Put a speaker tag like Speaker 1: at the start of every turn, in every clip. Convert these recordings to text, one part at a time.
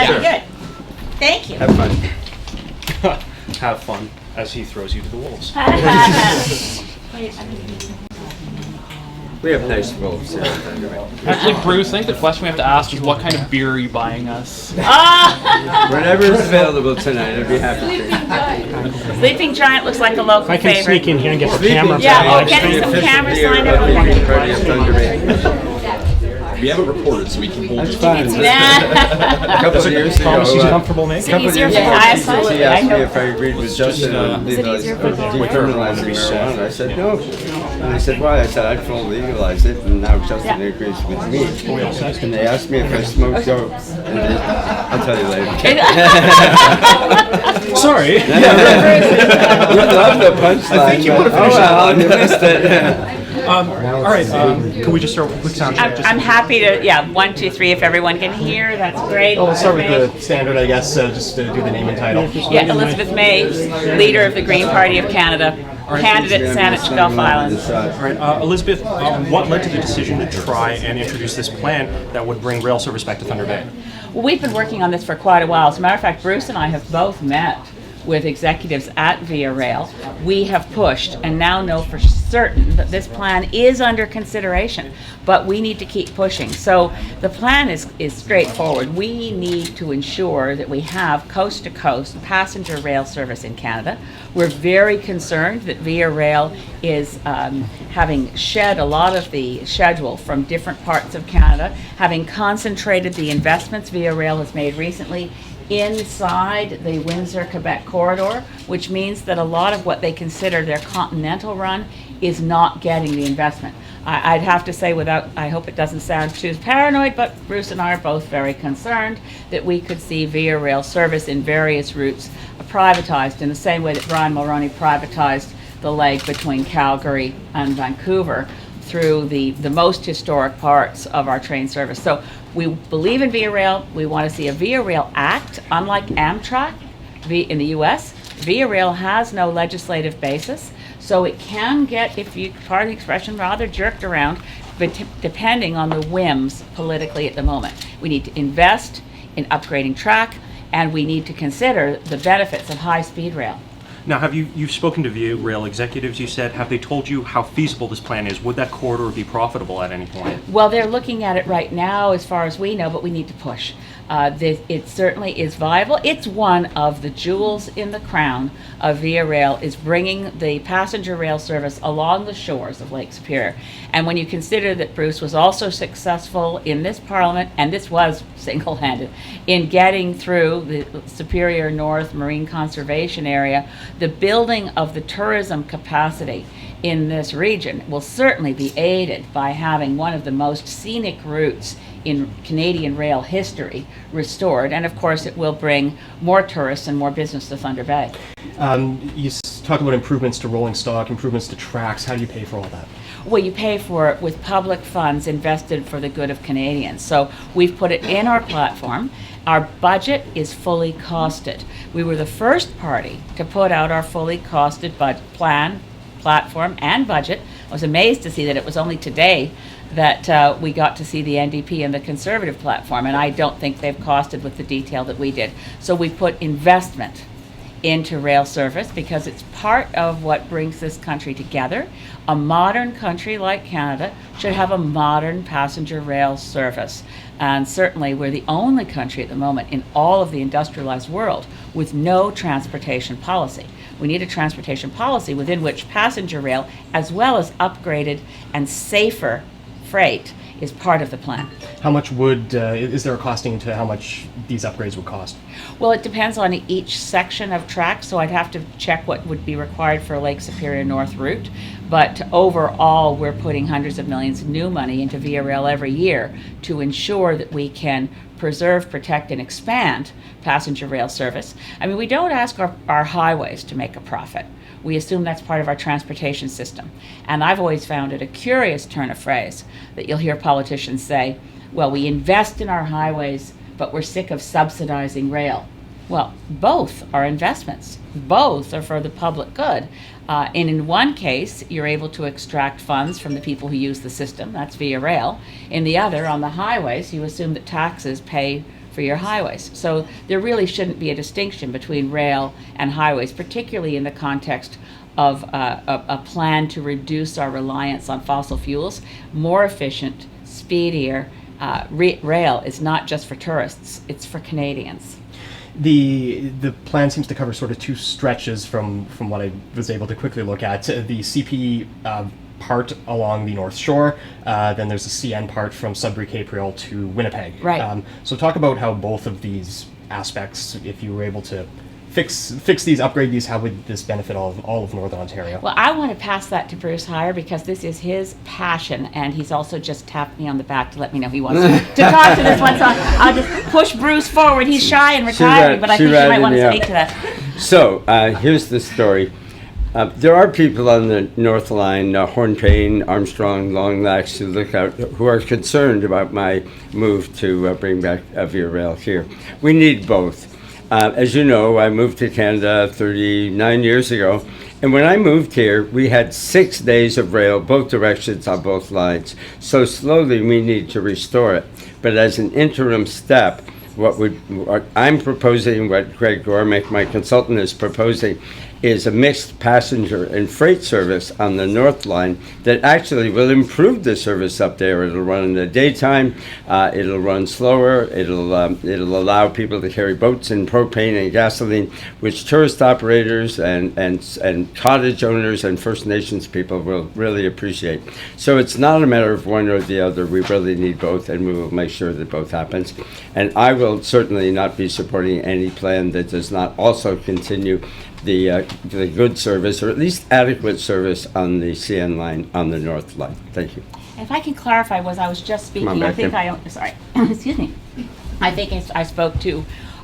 Speaker 1: That'd be good. Thank you.
Speaker 2: Have fun.
Speaker 3: Have fun as he throws you to the wolves.
Speaker 2: We have nice wolves.
Speaker 4: Actually, Bruce, I think the question we have to ask is what kind of beer are you buying us?
Speaker 2: Whenever it's available tonight, I'd be happy to.
Speaker 1: Sleeping Giant looks like a local
Speaker 5: I can
Speaker 1: favorite.
Speaker 5: sneak in here and get the camera.
Speaker 1: Yeah,
Speaker 5: back.
Speaker 1: we'll get some cameras lined
Speaker 2: Of the
Speaker 1: up.
Speaker 2: Green Party of Thunder Bay.
Speaker 6: We haven't recorded, so we can hold
Speaker 2: That's
Speaker 6: you.
Speaker 2: fine.
Speaker 1: Nah.
Speaker 2: A couple of years ago,
Speaker 5: Promise she's comfortable making.
Speaker 2: couple of
Speaker 1: easier
Speaker 2: years
Speaker 1: for
Speaker 2: ago,
Speaker 1: the eyesight?
Speaker 2: he
Speaker 1: I
Speaker 2: asked me
Speaker 1: know.
Speaker 2: if I agreed with Justin on decriminalizing marijuana. I said no. And they said why? I said I'd full legalize it, and now Justin agrees with me. And they asked me if I smoked dope. And I'll tell you later.
Speaker 5: Sorry.
Speaker 2: You love the punchline.
Speaker 3: I think you would have
Speaker 2: Oh
Speaker 3: finished
Speaker 2: well, you missed it.
Speaker 5: All right. Can we just start with a quick sound check?
Speaker 1: I'm happy to, 1, 2, 3, if everyone can hear, that's great.
Speaker 5: Well, let's start with the standard, I guess, just to do the name and title.
Speaker 1: Yeah, Elizabeth May, leader of the Green Party of Canada, candidate Saanich Gulf Islands.
Speaker 5: All right, Elizabeth, what led to the decision to try and introduce this plan that would bring rail service back to Thunder Bay?
Speaker 1: Well, we've been working on this for quite a while. As a matter of fact, Bruce and I have both met with executives at Via Rail. We have pushed and now know for certain that this plan is under consideration, but we need to keep pushing. So the plan is straightforward. We need to ensure that we have coast-to-coast passenger rail service in Canada. We're very concerned that Via Rail is having shed a lot of the schedule from different parts of Canada, having concentrated the investments Via Rail has made recently inside the Windsor-Quebec corridor, which means that a lot of what they consider their continental run is not getting the investment. I'd have to say, I hope it doesn't sound too paranoid, but Bruce and I are both very concerned that we could see Via Rail service in various routes privatized in the same way that Brian Mulroney privatized the leg between Calgary and Vancouver through the most historic parts of our train service. So we believe in Via Rail. We want to see a Via Rail Act. Unlike Amtrak in the US, Via Rail has no legislative basis, so it can get, if you pardon the expression, rather jerked around, but depending on the whims politically at the moment. We need to invest in upgrading track, and we need to consider the benefits of high-speed rail.
Speaker 5: Now, you've spoken to Via Rail executives, you said. Have they told you how feasible this plan is? Would that corridor be profitable at any point?
Speaker 1: Well, they're looking at it right now as far as we know, but we need to push. It certainly is viable. It's one of the jewels in the crown of Via Rail, is bringing the passenger rail service along the shores of Lake Superior. And when you consider that Bruce was also successful in this Parliament, and this was single-handed, in getting through the Superior North Marine Conservation Area, the building of the tourism capacity in this region will certainly be aided by having one of the most scenic routes in Canadian rail history restored, and of course it will bring more tourists and more business to Thunder Bay.
Speaker 5: You talk about improvements to rolling stock, improvements to tracks. How do you pay for all that?
Speaker 1: Well, you pay for it with public funds invested for the good of Canadians. So we've put it in our platform. Our budget is fully costed. We were the first party to put out our fully costed platform and budget. I was amazed to see that it was only today that we got to see the NDP and the Conservative platform, and I don't think they've costed with the detail that we did. So we put investment into rail service because it's part of what brings this country together. A modern country like Canada should have a modern passenger rail service. And certainly we're the only country at the moment in all of the industrialized world with no transportation policy. We need a transportation policy within which passenger rail, as well as upgraded and safer freight, is part of the plan.
Speaker 5: How much is there a costing to how much these upgrades would cost?
Speaker 1: Well, it depends on each section of track, so I'd have to check what would be required for Lake Superior North route. But overall, we're putting hundreds of millions of new money into Via Rail every year to ensure that we can preserve, protect, and expand passenger rail service. I mean, we don't ask our highways to make a profit. We assume that's part of our transportation system. And I've always found it a curious turn of phrase that you'll hear politicians say, well, we invest in our highways, but we're sick of subsidizing rail. Well, both are investments. Both are for the public good. And in one case, you're able to extract funds from the people who use the system. That's Via Rail. In the other, on the highways, you assume that taxes pay for your highways. So there really shouldn't be a distinction between rail and highways, particularly in the context of a plan to reduce our reliance on fossil fuels, more efficient, speedier. Rail is not just for tourists, it's for Canadians.
Speaker 7: The plan seems to cover sort of two stretches from what I was able to quickly look at. The CP part along the North Shore, then there's the CN part from Sudbury Capriol to Winnipeg.
Speaker 1: Right.
Speaker 7: So talk about how both of these aspects, if you were able to fix these, upgrade these, how would this benefit all of Northern Ontario?
Speaker 1: Well, I want to pass that to Bruce Hyer because this is his passion, and he's also just tapped me on the back to let me know he wants to talk to this one. So I'll just push Bruce forward. He's shy and retiring, but I think he might want to speak to that.
Speaker 2: So here's the story. There are people on the North Line, Hornpain, Armstrong, Long Lacs, who are concerned about my move to bring back Via Rail here. We need both. As you know, I moved to Canada 39 years ago, and when I moved here, we had 6 days of rail, both directions on both lines. So slowly we need to restore it. But as an interim step, what I'm proposing, what Greg Gormick, my consultant, is proposing, is a mixed passenger and freight service on the North Line that actually will improve the service up there. It'll run in the daytime, it'll run slower, it'll allow people to carry boats and propane and gasoline, which tourist operators and cottage owners and First Nations people will really appreciate. So it's not a matter of one or the other. We really need both, and we will make sure that both happens. And I will certainly not be supporting any plan that does not also continue the good service, or at least adequate service, on the CN line on the North Line. Thank you.
Speaker 1: If I can clarify, I was just speaking, sorry, excuse me. I think I spoke to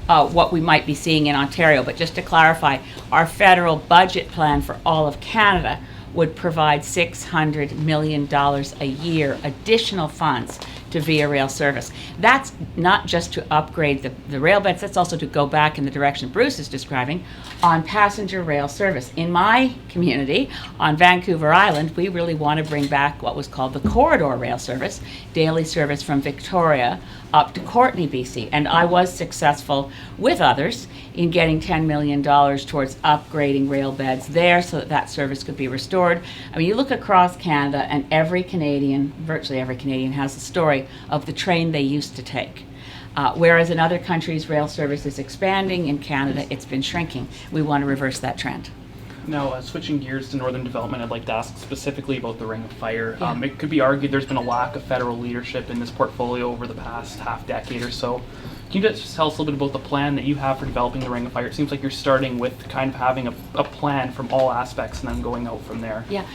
Speaker 1: what we might be seeing in Ontario, but just to clarify, our federal budget plan for all of Canada would provide $600 million a year additional funds to Via Rail service. That's not just to upgrade the rail beds, that's also to go back in the direction Bruce is describing on passenger rail service. In my community, on Vancouver Island, we really want to bring back what was called the corridor rail service, daily service from Victoria up to Courtenay, BC. And I was successful with others in getting $10 million towards upgrading rail beds there so that service could be restored. I mean, you look across Canada and every Canadian, virtually every Canadian, has a story of the train they used to take. Whereas in other countries, rail service is expanding. In Canada, it's been shrinking. We want to reverse that trend.
Speaker 4: Now, switching gears to Northern Development, I'd like to ask specifically about the Ring of Fire.
Speaker 1: Yeah.
Speaker 4: It could be argued there's been a lack of federal leadership in this portfolio over the past half decade or so. Can you just tell us a little bit about the plan that you have for developing the Ring of Fire? It seems like you're starting with kind of having a plan from all aspects and then going out from there.
Speaker 1: Yeah,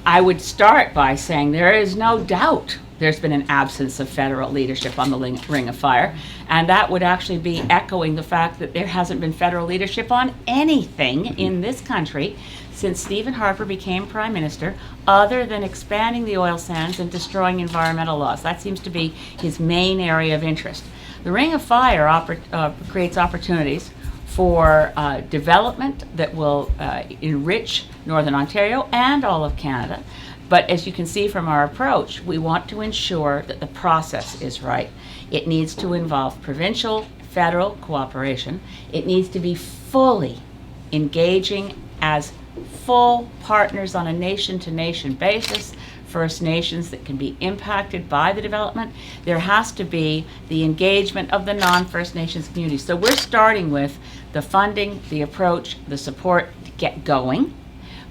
Speaker 1: I would start by saying there is no doubt there's been an absence of federal leadership on the Ring of Fire, and that would actually be echoing the fact that there hasn't been federal leadership on anything in this country since Stephen Harper became Prime Minister, other than expanding the oil sands and destroying environmental laws. That seems to be his main area of interest. The Ring of Fire creates opportunities for development that will enrich Northern Ontario and all of Canada. But as you can see from our approach, we want to ensure that the process is right. It needs to involve provincial, federal cooperation. It needs to be fully engaging as full partners on a nation-to-nation basis, First Nations that can be impacted by the development. There has to be the engagement of the non-First Nations community. So we're starting with the funding, the approach, the support to get going,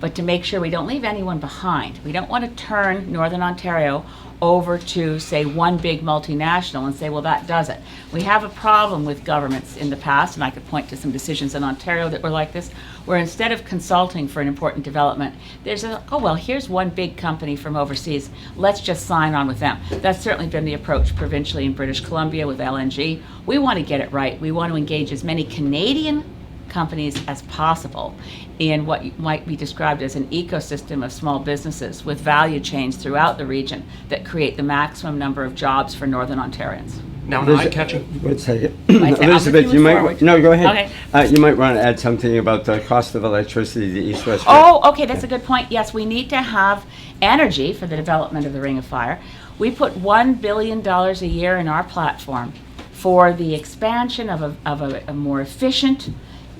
Speaker 1: but to make sure we don't leave anyone behind. We don't want to turn Northern Ontario over to, say, one big multinational and say, well, that does it. We have a problem with governments in the past, and I could point to some decisions in Ontario that were like this, where instead of consulting for an important development, there's oh, well, here's one big company from overseas, let's just sign on with them. That's certainly been the approach provincially in British Columbia with LNG. We want to get it right. We want to engage as many Canadian companies as possible in what might be described as an ecosystem of small businesses with value chains throughout the region that create the maximum number of jobs for Northern Ontarians.
Speaker 5: Now, am I catching?
Speaker 2: Wait a second.
Speaker 1: I'll
Speaker 2: Elizabeth,
Speaker 1: move
Speaker 2: you might,
Speaker 1: forward.
Speaker 2: no, go ahead.
Speaker 1: Okay.
Speaker 2: You might want to add something about the cost of electricity, the East-West.
Speaker 1: Oh, okay, that's a good point. Yes, we need to have energy for the development of the Ring of Fire. We put $1 billion a year in our platform for the expansion of a more efficient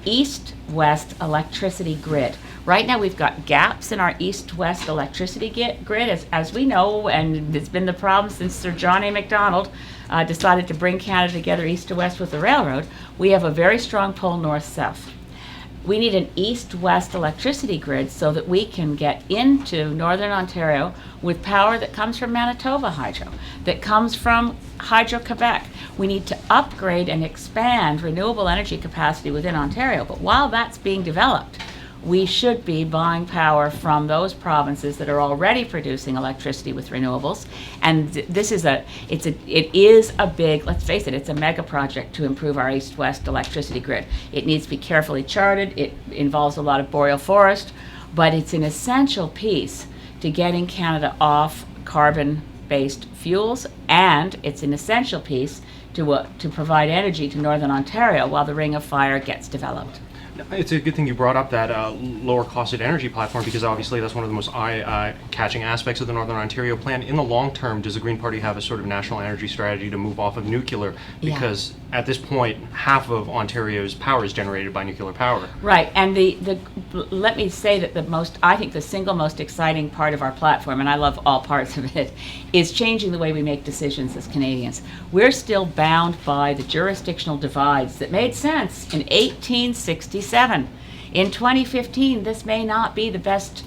Speaker 1: east-west electricity grid. Right now we've got gaps in our east-west electricity grid, as we know, and it's been the problem since Sir John A. Macdonald decided to bring Canada together east to west with the railroad. We have a very strong pull north-south. We need an east-west electricity grid so that we can get into Northern Ontario with power that comes from Manitoba Hydro, that comes from Hydro-Quebec. We need to upgrade and expand renewable energy capacity within Ontario. But while that's being developed, we should be buying power from those provinces that are already producing electricity with renewables. And this is it is a big, let's face it, it's a mega project to improve our east-west electricity grid. It needs to be carefully charted. It involves a lot of boreal forest, but it's an essential piece to getting Canada off carbon-based fuels, and it's an essential piece to provide energy to Northern Ontario while the Ring of Fire gets developed.
Speaker 5: It's a good thing you brought up that lower costed energy platform, because obviously that's one of the most eye-catching aspects of the Northern Ontario plan. In the long term, does the Green Party have a sort of national energy strategy to move off of nuclear? Because at this point, half of Ontario's power is generated by nuclear power.
Speaker 1: Right, and let me say that I think the single most exciting part of our platform, and I love all parts of it, is changing the way we make decisions as Canadians. We're still bound by the jurisdictional divides that made sense in 1867. In 2015, this may not be the best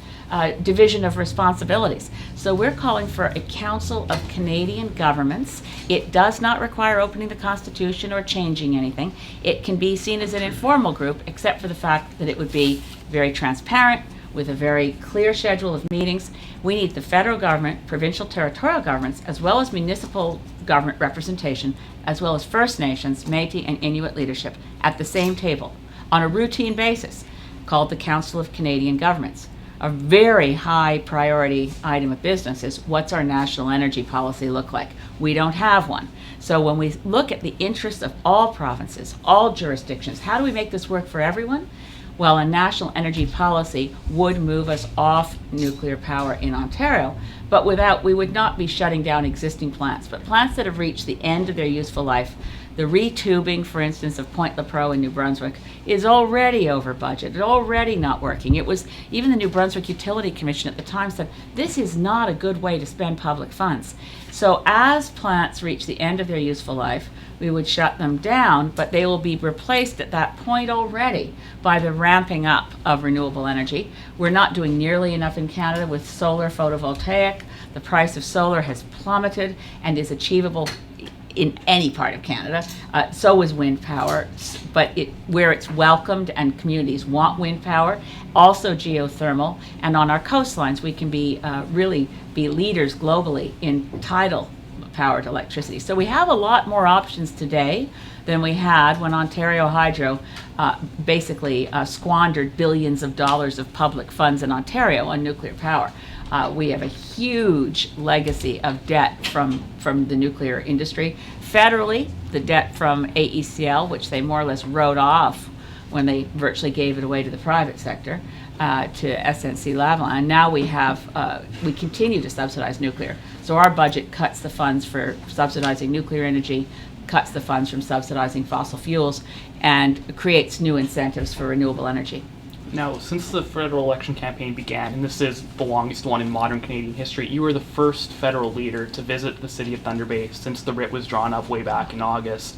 Speaker 1: division of responsibilities. So we're calling for a Council of Canadian Governments. It does not require opening the Constitution or changing anything. It can be seen as an informal group, except for the fact that it would be very transparent, with a very clear schedule of meetings. We need the federal government, provincial territorial governments, as well as municipal government representation, as well as First Nations, Métis, and Inuit leadership at the same table on a routine basis, called the Council of Canadian Governments. A very high priority item of business is, what's our national energy policy look like? We don't have one. So when we look at the interests of all provinces, all jurisdictions, how do we make this work for everyone? Well, a national energy policy would move us off nuclear power in Ontario, but we would not be shutting down existing plants, but plants that have reached the end of their useful life. The retubing, for instance, of Point Lepreau in New Brunswick is already over budget. It's already not working. It was, even the New Brunswick Utility Commission at the time said, this is not a good way to spend public funds. So as plants reach the end of their useful life, we would shut them down, but they will be replaced at that point already by the ramping up of renewable energy. We're not doing nearly enough in Canada with solar photovoltaic. The price of solar has plummeted and is achievable in any part of Canada. So is wind power, but where it's welcomed and communities want wind power, also geothermal, and on our coastlines we can really be leaders globally in tidal powered electricity. So we have a lot more options today than we had when Ontario Hydro basically squandered billions of dollars of public funds in Ontario on nuclear power. We have a huge legacy of debt from the nuclear industry. Federally, the debt from AECL, which they more or less wrote off when they virtually gave it away to the private sector, to SNC-Lavalin. And now we continue to subsidize nuclear. So our budget cuts the funds for subsidizing nuclear energy, cuts the funds from subsidizing fossil fuels, and creates new incentives for renewable energy.
Speaker 4: Now, since the federal election campaign began, and this is the longest one in modern Canadian history, you were the first federal leader to visit the city of Thunder Bay since the writ was drawn up way back in August.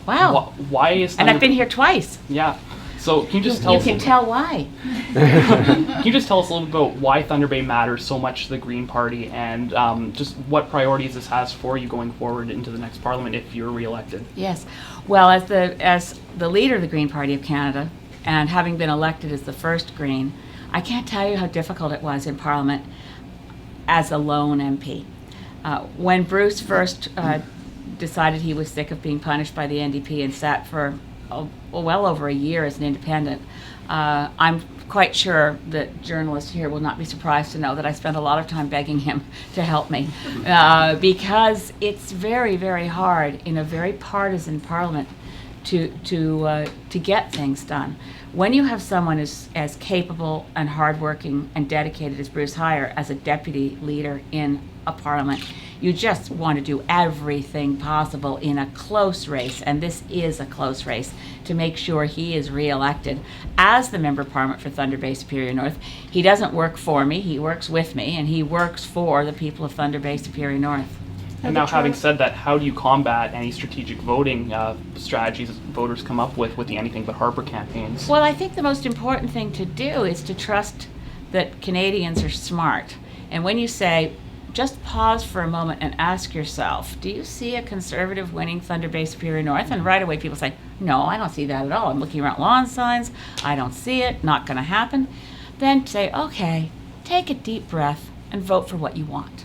Speaker 1: Wow.
Speaker 4: Why is
Speaker 1: And I've been here twice.
Speaker 4: Yeah. So can you just tell
Speaker 1: You
Speaker 4: us...
Speaker 1: can tell why.
Speaker 4: Can you just tell us a little bit about why Thunder Bay matters so much to the Green Party, and just what priorities this has for you going forward into the next Parliament if you're re-elected?
Speaker 1: Yes. Well, as the leader of the Green Party of Canada, and having been elected as the first Green, I can't tell you how difficult it was in Parliament as a lone MP. When Bruce first decided he was sick of being punished by the NDP and sat for well over a year as an independent, I'm quite sure that journalists here will not be surprised to know that I spent a lot of time begging him to help me, because it's very, very hard in a very partisan Parliament to get things done. When you have someone as capable and hardworking and dedicated as Bruce Hyer as a deputy leader in a Parliament, You just want to do everything possible in a close race, and this is a close race, to make sure he is re-elected as the Member of Parliament for Thunder Bay Superior North. He doesn't work for me, he works with me, and he works for the people of Thunder Bay Superior North.
Speaker 4: And now, having said that, how do you combat any strategic voting strategies voters come up with the Anything But Harper campaigns?
Speaker 1: Well, I think the most important thing to do is to trust that Canadians are smart. And when you say, just pause for a moment and ask yourself, do you see a Conservative winning Thunder Bay Superior North? And right away people say, no, I don't see that at all. I'm looking around lawn signs. I don't see it. Not going to happen. Then say, okay, take a deep breath and vote for what you want.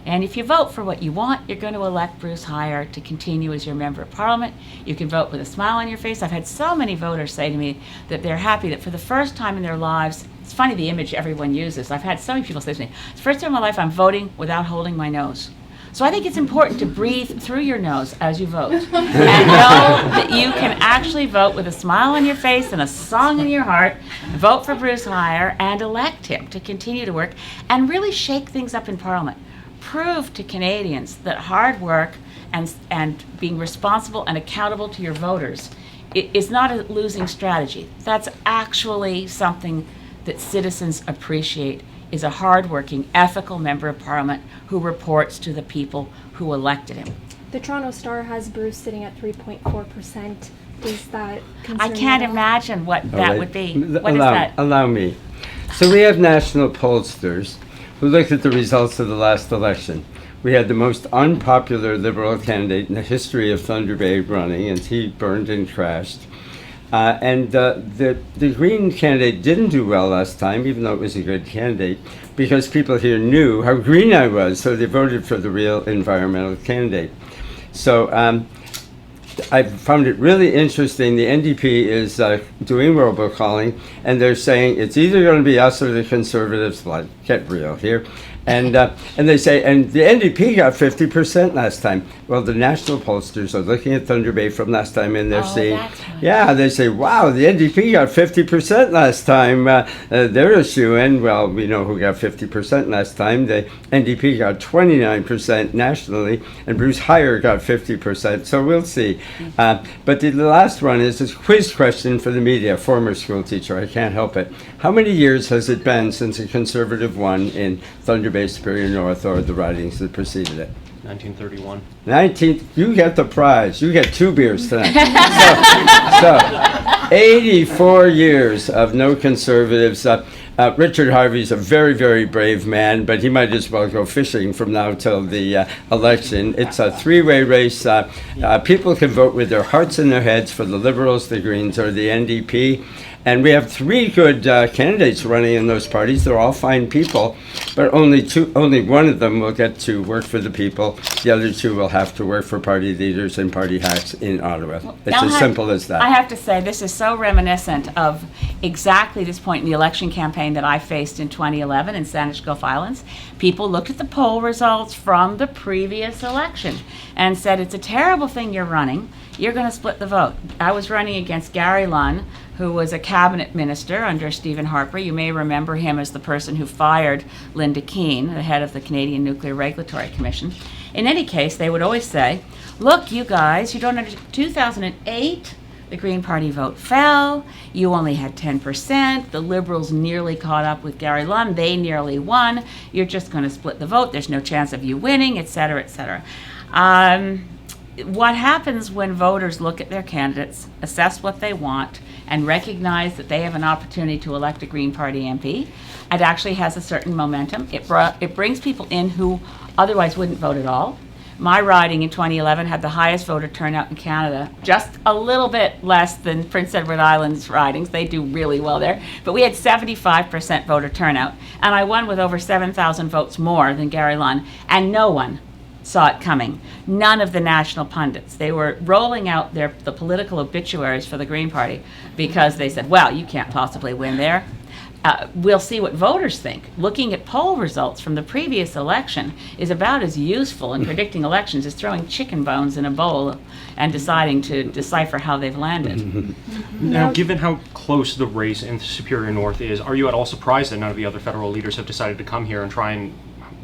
Speaker 1: And if you vote for what you want, you're going to elect Bruce Hyer to continue as your Member of Parliament. You can vote with a smile on your face. I've had so many voters say to me that they're happy that for the first time in their lives, it's funny the image everyone uses. I've had so many people say to me, it's the first time in my life I'm voting without holding my nose. So I think it's important to breathe through your nose as you vote and know that you can actually vote with a smile on your face and a song in your heart, vote for Bruce Hyer and elect him to continue to work and really shake things up in Parliament. Prove to Canadians that hard work and being responsible and accountable to your voters is not a losing strategy. That's actually something that citizens appreciate, is a hardworking, ethical Member of Parliament who reports to the people who elected him.
Speaker 8: The Toronto Star has Bruce sitting at 3.4%. Is that
Speaker 1: I
Speaker 8: concerning
Speaker 1: can't
Speaker 8: at all?
Speaker 1: imagine what that would be. What is
Speaker 2: allow,
Speaker 1: that?
Speaker 2: Allow me. So we have national pollsters who looked at the results of the last election. We had the most unpopular Liberal candidate in the history of Thunder Bay running, and he burned and crashed. The Green candidate didn't do well last time, even though it was a good candidate, because people here knew how green I was, so they voted for the real environmental candidate. So I found it really interesting. The NDP is doing robocalling, and they're saying it's either going to be us or the Conservatives. Like, get real here. And they say, and the NDP got 50% last time. Well, the national pollsters are looking at Thunder Bay from last time, and they're saying, yeah, they say, wow, the NDP got 50% last time. They're a shoo-in. Well, we know who got 50% last time. The NDP got 29% nationally, and Bruce Hyer got 50%. So we'll see. But the last one is a quiz question for the media. Former school teacher, I can't help it. How many years has it been since a Conservative won in Thunder Bay Superior North, or the ridings that preceded it?
Speaker 5: 1931.
Speaker 2: 19th, you get the prize. You get 2 beers tonight. so 84 years of no Conservatives. Richard Harvey's a very, very brave man, but he might as well go fishing from now till the election. It's a 3-way race. People can vote with their hearts and their heads for the Liberals, the Greens, or the NDP. And we have 3 good candidates running in those parties. They're all fine people, but only one of them will get to work for the people. The other 2 will have to work for party leaders and party hacks in Ottawa. It's as simple as that.
Speaker 1: I have to say, this is so reminiscent of exactly this point in the election campaign that I faced in 2011 in Saanich Gulf Islands. People looked at the poll results from the previous election and said, it's a terrible thing you're running. You're going to split the vote. I was running against Gary Lunn, who was a cabinet minister under Stephen Harper. You may remember him as the person who fired Linda Keane, the head of the Canadian Nuclear Regulatory Commission. In any case, they would always say, look, you guys, you don't understand. 2008, the Green Party vote fell. You only had 10%. The Liberals nearly caught up with Gary Lunn. They nearly won. You're just going to split the vote. There's no chance of you winning, et cetera, et cetera. What happens when voters look at their candidates, assess what they want, and recognize that they have an opportunity to elect a Green Party MP, it actually has a certain momentum. It brings people in who otherwise wouldn't vote at all. My riding in 2011 had the highest voter turnout in Canada, just a little bit less than Prince Edward Island's ridings. They do really well there. But we had 75% voter turnout, and I won with over 7,000 votes more than Gary Lunn, and no one saw it coming. None of the national pundits. They were rolling out the political obituaries for the Green Party because they said, well, you can't possibly win there. We'll see what voters think. Looking at poll results from the previous election is about as useful in predicting elections as throwing chicken bones in a bowl and deciding to decipher how they've landed.
Speaker 5: Now, given how close the race in Superior North is, are you at all surprised that none of the other federal leaders have decided to come here and try and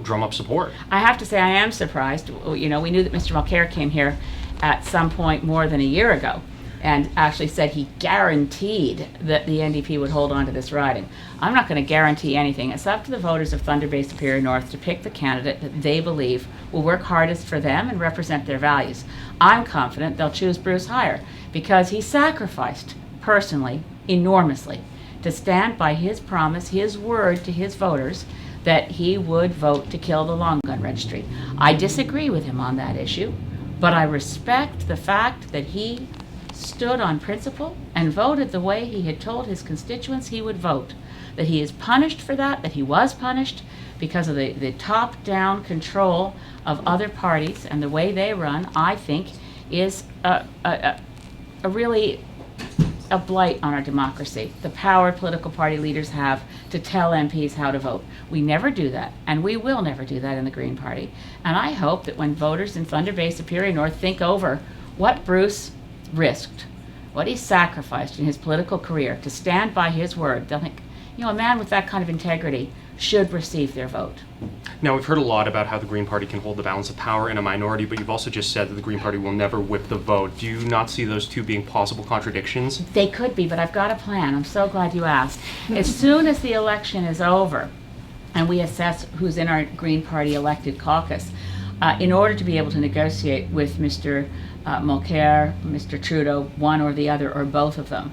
Speaker 5: drum up support.
Speaker 1: I have to say I am surprised. You know, we knew that Mr. Mulcair came here at some point more than a year ago and actually said he guaranteed that the NDP would hold on to this riding. I'm not going to guarantee anything. It's up to the voters of Thunder Bay Superior North to pick the candidate that they believe will work hardest for them and represent their values. I'm confident they'll choose Bruce Hyer because he sacrificed personally enormously to stand by his promise, his word to his voters that he would vote to kill the long gun registry. I disagree with him on that issue, but I respect the fact that he stood on principle and voted the way he had told his constituents he would vote. That he is punished for that, that he was punished because of the top-down control of other parties and the way they run, I think, is a really a blight on our democracy. The power political party leaders have to tell MPs how to vote. We never do that, and we will never do that in the Green Party. And I hope that when voters in Thunder Bay Superior North think over what Bruce risked, what he sacrificed in his political career to stand by his word, they'll think, you know, a man with that kind of integrity should receive their vote.
Speaker 5: Now, we've heard a lot about how the Green Party can hold the balance of power in a minority, but you've also just said that the Green Party will never whip the vote. Do you not see those two being possible contradictions?
Speaker 1: They could be, but I've got a plan. I'm so glad you asked. As soon as the election is over and we assess who's in our Green Party elected caucus, in order to be able to negotiate with Mr. Mulcair, Mr. Trudeau, one or the other, or both of them,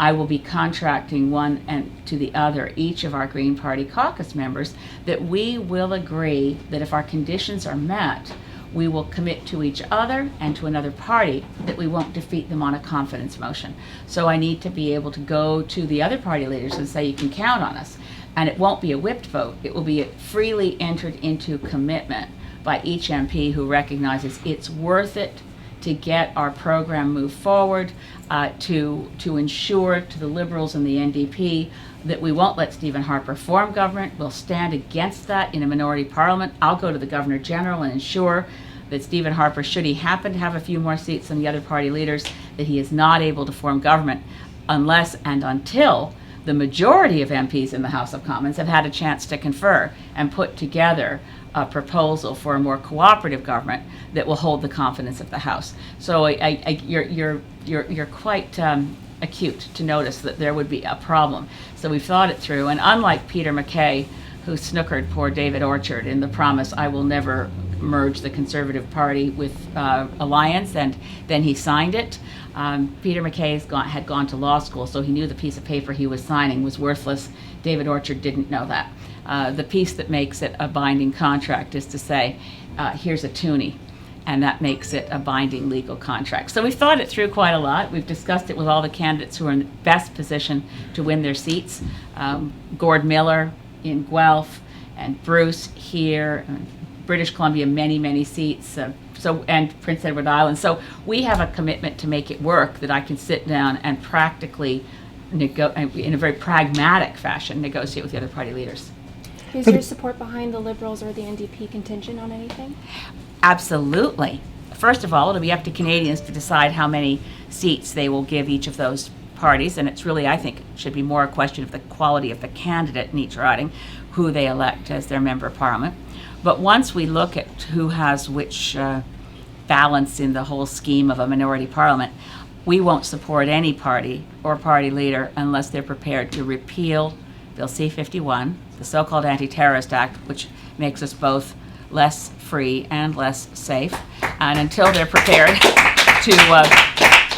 Speaker 1: I will be contracting one and to the other, each of our Green Party caucus members, that we will agree that if our conditions are met, we will commit to each other and to another party that we won't defeat them on a confidence motion. So I need to be able to go to the other party leaders and say, you can count on us. And it won't be a whipped vote. It will be a freely entered into commitment by each MP who recognizes it's worth it to get our program moved forward, to ensure to the Liberals and the NDP that we won't let Stephen Harper form government. We'll stand against that in a minority parliament. I'll go to the Governor General and ensure that Stephen Harper, should he happen to have a few more seats than the other party leaders, that he is not able to form government unless and until the majority of MPs in the House of Commons have had a chance to confer and put together a proposal for a more cooperative government that will hold the confidence of the House. So you're quite acute to notice that there would be a problem. So we've thought it through, and unlike Peter MacKay, who snookered poor David Orchard in the promise, I will never merge the Conservative Party with Alliance, and then he signed it. Peter MacKay had gone to law school, so he knew the piece of paper he was signing was worthless. David Orchard didn't know that. The piece that makes it a binding contract is to say, here's a toonie, and that makes it a binding legal contract. So we've thought it through quite a lot. We've discussed it with all the candidates who are in the best position to win their seats. Gord Miller in Guelph, and Bruce here, and British Columbia, many seats, and Prince Edward Island. So we have a commitment to make it work, that I can sit down and practically, in a very pragmatic fashion, negotiate with the other party leaders.
Speaker 8: Is your support behind the Liberals or the NDP contingent on anything?
Speaker 1: Absolutely. First of all, it'll be up to Canadians to decide how many seats they will give each of those parties, and it's really, I think, should be more a question of the quality of the candidate in each riding, who they elect as their member of parliament. But once we look at who has which balance in the whole scheme of a minority parliament, we won't support any party or party leader unless they're prepared to repeal Bill C-51, the so-called Anti-Terrorist Act, which makes us both less free and less safe. And until they're prepared to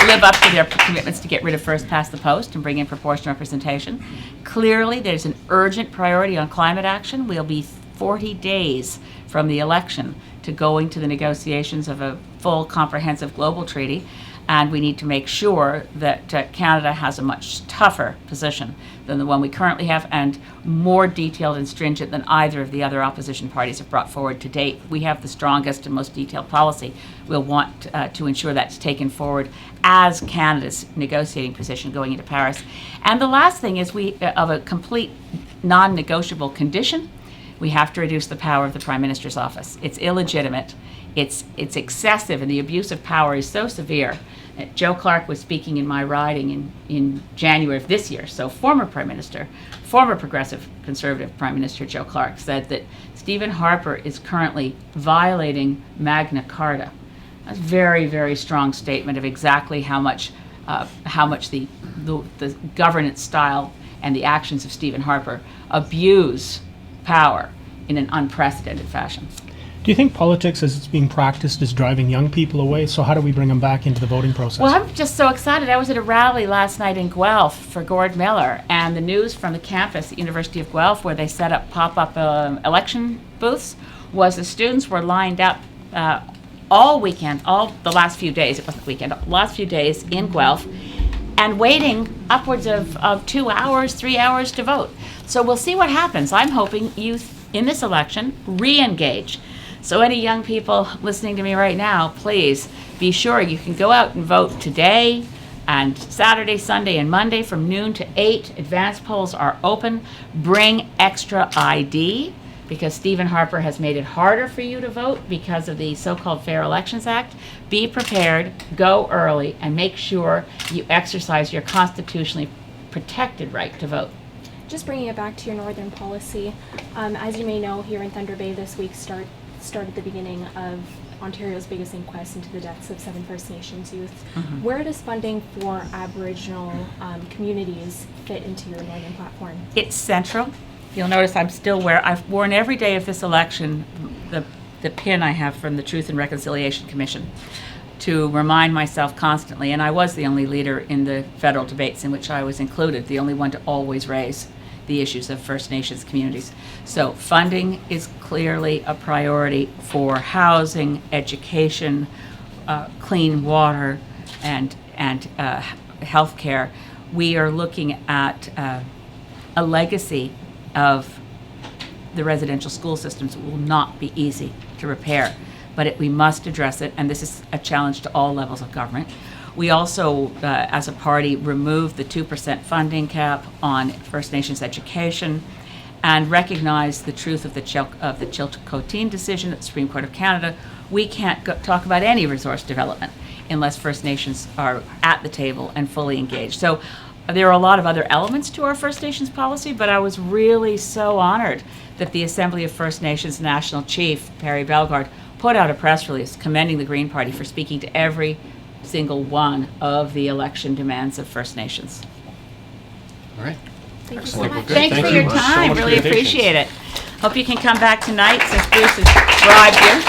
Speaker 1: live up to their commitments to get rid of first past the post and bring in proportional representation, clearly there's an urgent priority on climate action. We'll be 40 days from the election to going to the negotiations of a full comprehensive global treaty, and we need to make sure that Canada has a much tougher position than the one we currently have, and more detailed and stringent than either of the other opposition parties have brought forward to date. We have the strongest and most detailed policy. We'll want to ensure that's taken forward as Canada's negotiating position going into Paris. And the last thing is, of a complete non-negotiable condition, we have to reduce the power of the Prime Minister's office. It's illegitimate, it's excessive, and the abuse of power is so severe. Joe Clark was speaking in my riding in January of this year. So former Prime Minister, former Progressive Conservative Prime Minister Joe Clark said that Stephen Harper is currently violating Magna Carta. A very, very strong statement of exactly how much the governance style and the actions of Stephen Harper abuse power in an unprecedented fashion.
Speaker 9: Do you think politics as it's being practiced is driving young people away? So how do we bring them back into the voting process?
Speaker 1: Well, I'm just so excited. I was at a rally last night in Guelph for Gord Miller, and the news from the campus at University of Guelph, where they set up pop-up election booths, was the students were lined up all weekend, all the last few days, it wasn't weekend, last few days in Guelph, and waiting upwards of 2 hours, 3 hours to vote. So we'll see what happens. I'm hoping youth in this election re-engage. So any young people listening to me right now, please be sure you can go out and vote today and Saturday, Sunday, and Monday from noon to 8. Advance polls are open. Bring extra ID because Stephen Harper has made it harder for you to vote because of the so-called Fair Elections Act. Be prepared, go early, and make sure you exercise your constitutionally protected right to vote.
Speaker 8: Just bringing it back to your northern policy, as you may know, here in Thunder Bay this week started the beginning of Ontario's biggest inquest into the deaths of 7 First Nations youth.
Speaker 1: Mm-hmm.
Speaker 8: Where does funding for Aboriginal communities fit into your northern platform?
Speaker 1: It's central. You'll notice I've worn every day of this election the pin I have from the Truth and Reconciliation Commission to remind myself constantly, and I was the only leader in the federal debates in which I was included, the only one to always raise the issues of First Nations communities. So funding is clearly a priority for housing, education, clean water, and health care. We are looking at a legacy of the residential school systems that will not be easy to repair, but we must address it, and this is a challenge to all levels of government. We also, as a party, removed the 2% funding cap on First Nations education and recognized the truth of the Chilcotin decision at the Supreme Court of Canada. We can't talk about any resource development unless First Nations are at the table and fully engaged. So there are a lot of other elements to our First Nations policy, but I was really so honored that the Assembly of First Nations National Chief, Perry Bellegarde, put out a press release commending the Green Party for speaking to every single one of the election demands of First Nations.
Speaker 5: All right.
Speaker 8: Thank you so much.
Speaker 1: Thanks
Speaker 5: Thank
Speaker 1: for
Speaker 5: you
Speaker 1: your
Speaker 5: so
Speaker 1: time.
Speaker 5: much for
Speaker 1: Really
Speaker 5: your patience.
Speaker 1: appreciate it. Hope you can come back tonight since Bruce has bribed you.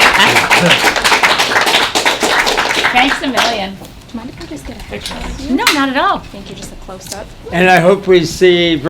Speaker 1: Thanks a million.
Speaker 8: Do you mind if I just get a headshot of you?
Speaker 1: No, not at all.
Speaker 8: Thank you, just a close-up.
Speaker 2: And I hope we see